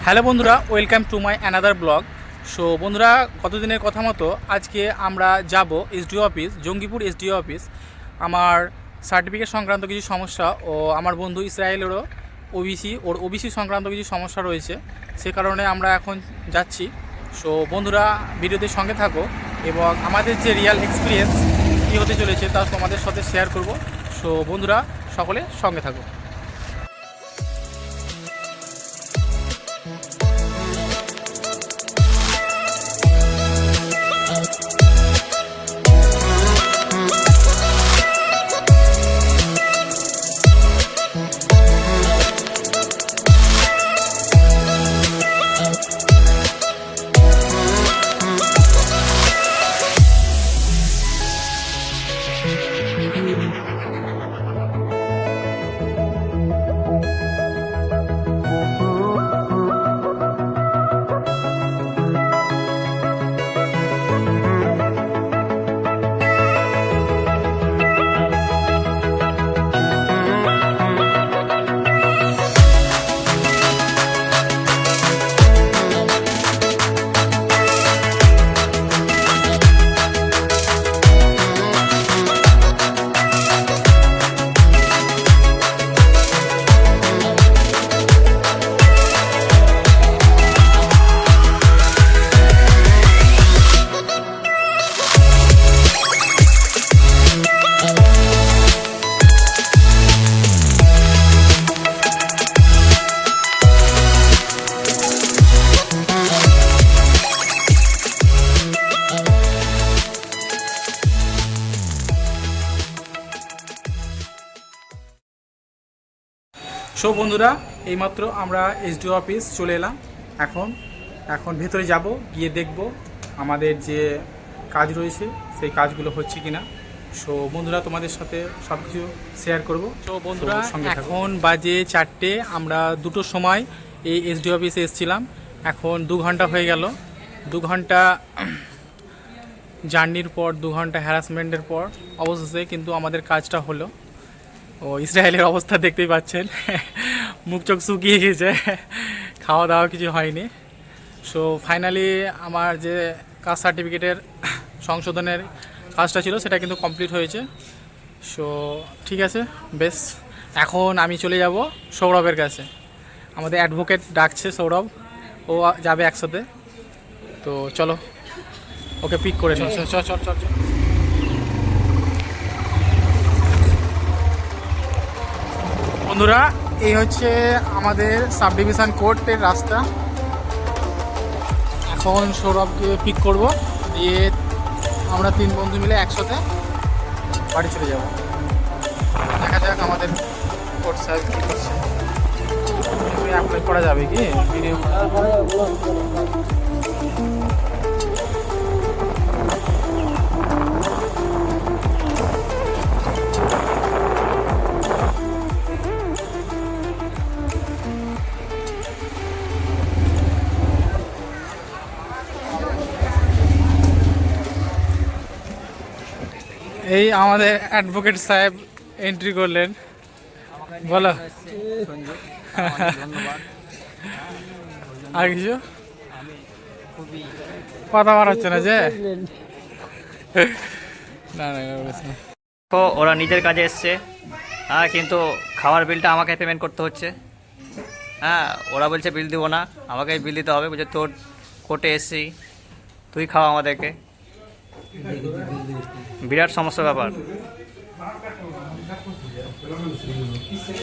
Hello বন্ধুরা, welcome to my another blog. So বন্ধুরা, কতদিনের কথা মতো আজকে আমরা যাব SDO office, Jangipur SDO office. আমার সার্টিফিকেট সংক্রান্ত কিছু সমস্যা ও আমার বন্ধু ইসরায়েলেরও ওবিসি সংক্রান্ত কিছু সমস্যা রয়েছে, সে কারণে আমরা এখন যাচ্ছি। সো বন্ধুরা, ভিডিওতে সঙ্গে থাকো এবং আমাদের যে রিয়াল এক্সপিরিয়েন্স কী হতে চলেছে তা তোমাদের সাথে শেয়ার করব। সো বন্ধুরা, সকলে সঙ্গে থাকো। সো বন্ধুরা, এইমাত্র আমরা এসডিও অফিস চলে এলাম। এখন ভেতরে যাব, গিয়ে দেখব আমাদের যে কাজ রয়েছে সেই কাজগুলো হচ্ছে কিনা। সো বন্ধুরা, তোমাদের সাথে সব কিছু শেয়ার করব। সো বন্ধুরা, এখন বাজে 4টে। আমরা 2টোর সময় এই এসডিও অফিসে এসেছিলাম। এখন 2 ঘন্টা হয়ে গেল। 2 ঘন্টা জার্নির পর, 2 ঘন্টা হ্যারাসমেন্টের পর অবশেষে কিন্তু আমাদের কাজটা হলো। ও ইসরায়েলের অবস্থা দেখতেই পাচ্ছেন, মুখ চোখ শুকিয়ে গেছে, খাওয়া দাওয়া কিছু হয়নি। সো ফাইনালি আমার যে কাস্ট সার্টিফিকেটের সংশোধনের কাজটা ছিল সেটা কিন্তু কমপ্লিট হয়েছে। সো ঠিক আছে, বেশ। এখন আমি চলে যাব সৌরভের কাছে। আমাদের অ্যাডভোকেট ডাকছে, সৌরভ, ও যাবে একসাথে। তো চলো, ওকে পিক করে নিই। চল চল চল চল। বন্ধুরা, এই হচ্ছে আমাদের সাব ডিভিশন কোর্টের রাস্তা। এখন সৌরভকে পিক করব, দিয়ে আমরা 3 বন্ধু মিলে একসাথে বাড়ি চলে যাব। দেখা যাক আমাদের কোর্ট সাহেব কী করছে। অ্যাপ্লাই করা যাবে কি ভিডিও? এই আমাদের অ্যাডভোকেট সাহেব এন্ট্রি করলেন। বলো, আর কিছু কথা বার হচ্ছে না যে? না না, তো ওরা নিজের কাজে এসছে, হ্যাঁ, কিন্তু খাওয়ার বিলটা আমাকে পেমেন্ট করতে হচ্ছে। হ্যাঁ, ওরা বলছে বিল দিব না, আমাকে বিল দিতে হবে। বলছে তোর কোর্টে এসছি, তুই খাওয়া আমাদেরকে। বিরাট সমস্যা ব্যাপার।